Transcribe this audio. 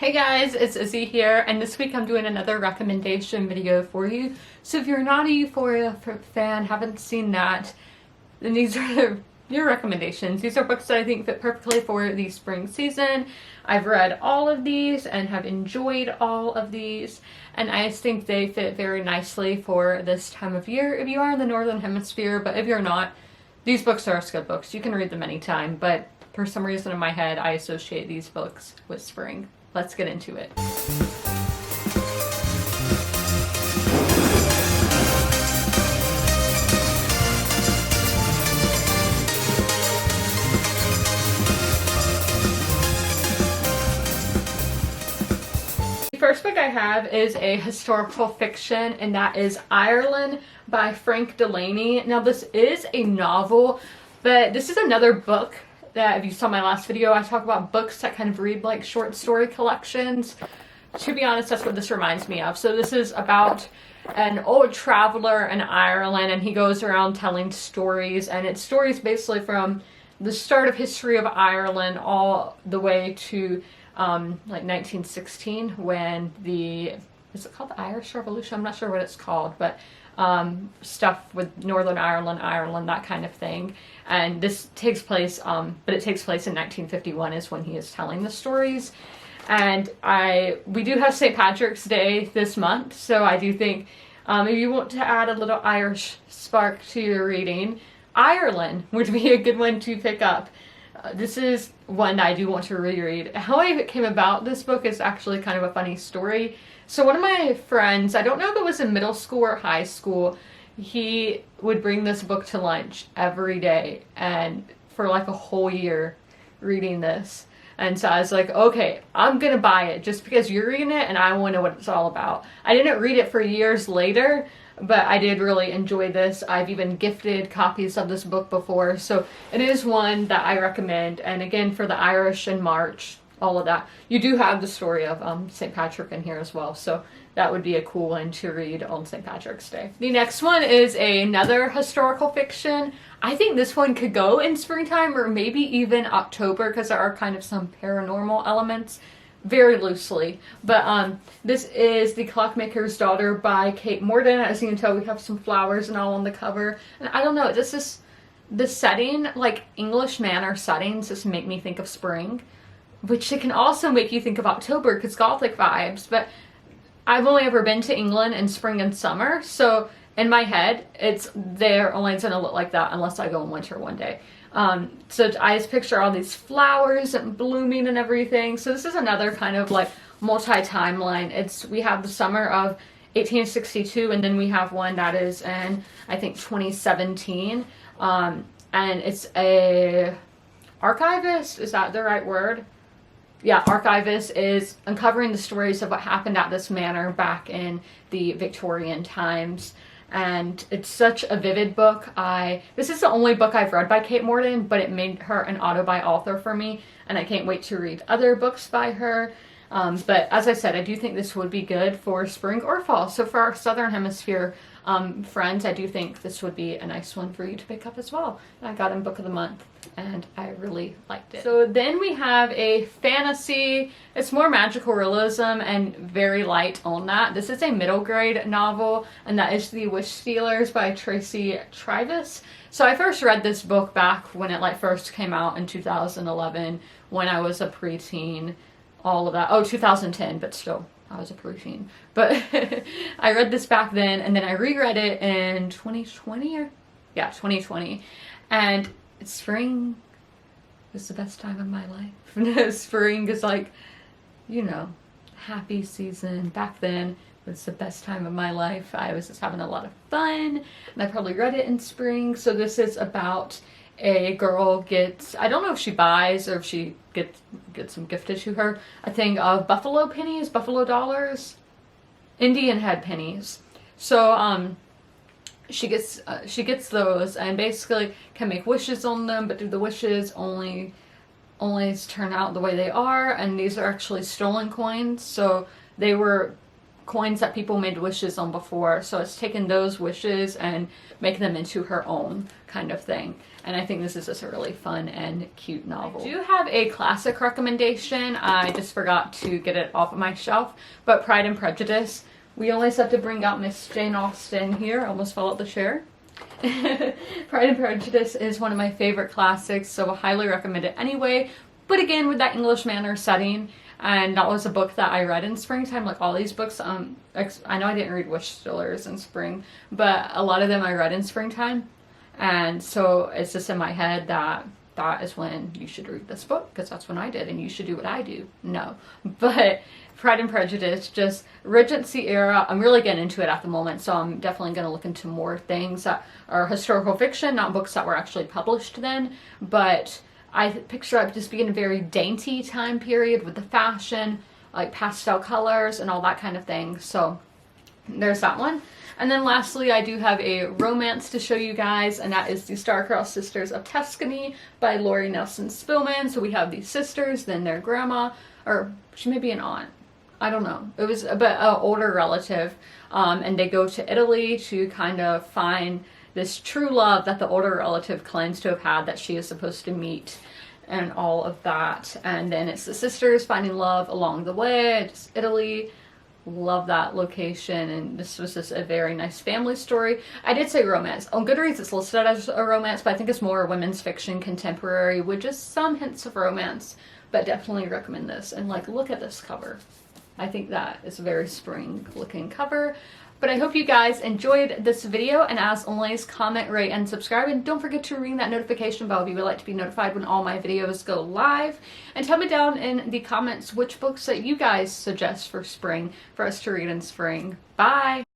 Hey guys, it's Izzy here, and this week I'm doing another recommendation video for you. So if you're not a Euphoria fan, haven't seen that, then these are your recommendations. These are books that I think fit perfectly for the spring season. I've read all of these and have enjoyed all of these, and I just think they fit very nicely for this time of year if you are in the Northern Hemisphere, but if you're not, these books are good books. You can read them anytime, but for some reason in my head, I associate these books with spring. Let's get into it. The first book I have is a historical fiction, and that is Ireland by Frank Delaney. Now this is a novel, but this is another book that, if you saw my last video, I talk about books that kind of read like short story collections. To be honest, that's what this reminds me of. So this is about an old traveler in Ireland, and he goes around telling stories, and it's stories basically from the start of history of Ireland all the way to like 1916, when is it called the Irish Revolution? I'm not sure what it's called, but stuff with Northern Ireland, that kind of thing. And this takes place, but it takes place in 1951 is when he is telling the stories. And we do have St. Patrick's Day this month, so I do think if you want to add a little Irish spark to your reading, Ireland would be a good one to pick up. This is one that I do want to reread. How I came about this book is actually kind of a funny story. So one of my friends, I don't know if it was in middle school or high school, he would bring this book to lunch every day, and for like a whole year reading this. And so I was like, okay, I'm gonna buy it just because you're reading it and I want to know what it's all about. I didn't read it for years later, but I did really enjoy this. I've even gifted copies of this book before, so it is one that I recommend. And again, for the Irish in March, all of that, you do have the story of St. Patrick in here as well, so that would be a cool one to read on St. Patrick's Day. The next one is another historical fiction. I think this one could go in springtime or maybe even October, because there are kind of some paranormal elements, very loosely. But this is The Clockmaker's Daughter by Kate Morden. As you can tell, we have some flowers and all on the cover. And I don't know, the setting, like English manor settings, just make me think of spring, which it can also make you think of October because Gothic vibes. But I've only ever been to England in spring and summer, so in my head, they're only going to look like that unless I go in winter one day. So I just picture all these flowers and blooming and everything. So this is another kind of like multi-timeline. We have the summer of 1862, and then we have one that is in, I think, 2017. And it's a archivist, is that the right word? Yeah, Archivist is uncovering the stories of what happened at this manor back in the Victorian times. And it's such a vivid book. This is the only book I've read by Kate Morden, but it made her an auto-buy author for me, and I can't wait to read other books by her. But as I said, I do think this would be good for spring or fall. So for our Southern Hemisphere friends, I do think this would be a nice one for you to pick up as well. I got in Book of the Month, and I really liked it. So then we have a fantasy. It's more magical realism and very light on that. This is a middle grade novel, and that is The Wish Stealers by Tracy Trivis. So I first read this book back when it first came out in 2011, when I was a preteen, all of that. Oh, 2010, but still, I was a preteen. But I read this back then, and then I reread it in 2020, 2020. And spring was the best time of my life. Spring is like, happy season. Back then was the best time of my life. I was just having a lot of fun, and I probably read it in spring. So this is about a girl I don't know if she buys or if she gets them gifted to her, a thing of buffalo pennies, buffalo dollars, Indian head pennies. So she gets those and basically can make wishes on them, but do the wishes only turn out the way they are? And these are actually stolen coins, so they were coins that people made wishes on before. So it's taken those wishes and making them into her own kind of thing. And I think this is just a really fun and cute novel. I do have a classic recommendation. I just forgot to get it off of my shelf, but Pride and Prejudice. We always have to bring out Miss Jane Austen here. I almost fell out the chair. Pride and Prejudice is one of my favorite classics, so I highly recommend it anyway. But again, with that English manor setting, and that was a book that I read in springtime, like all these books. I know I didn't read Wish Stillers in spring, but a lot of them I read in springtime. And so it's just in my head that that is when you should read this book, because that's when I did, and you should do what I do. No. But Pride and Prejudice, just Regency era. I'm really getting into it at the moment, so I'm definitely going to look into more things that are historical fiction, not books that were actually published then, but I picture it just being a very dainty time period with the fashion, like pastel colors and all that kind of thing. So there's that one. And then lastly, I do have a romance to show you guys, and that is the Star-Crossed Sisters of Tuscany by Lori Nelson Spillman. So we have these sisters, then their grandma, or she may be an aunt. I don't know. It was an older relative, and they go to Italy to kind of find this true love that the older relative claims to have had that she is supposed to meet, and all of that. And then it's the sisters finding love along the way. Just Italy. Love that location, and this was just a very nice family story. I did say romance. On Goodreads it's listed as a romance, but I think it's more women's fiction, contemporary, with just some hints of romance. But definitely recommend this. And like, look at this cover. I think that is a very spring looking cover. But I hope you guys enjoyed this video, and as always, comment, rate, and subscribe, and don't forget to ring that notification bell if you would like to be notified when all my videos go live. And tell me down in the comments which books that you guys suggest for spring for us to read in spring. Bye!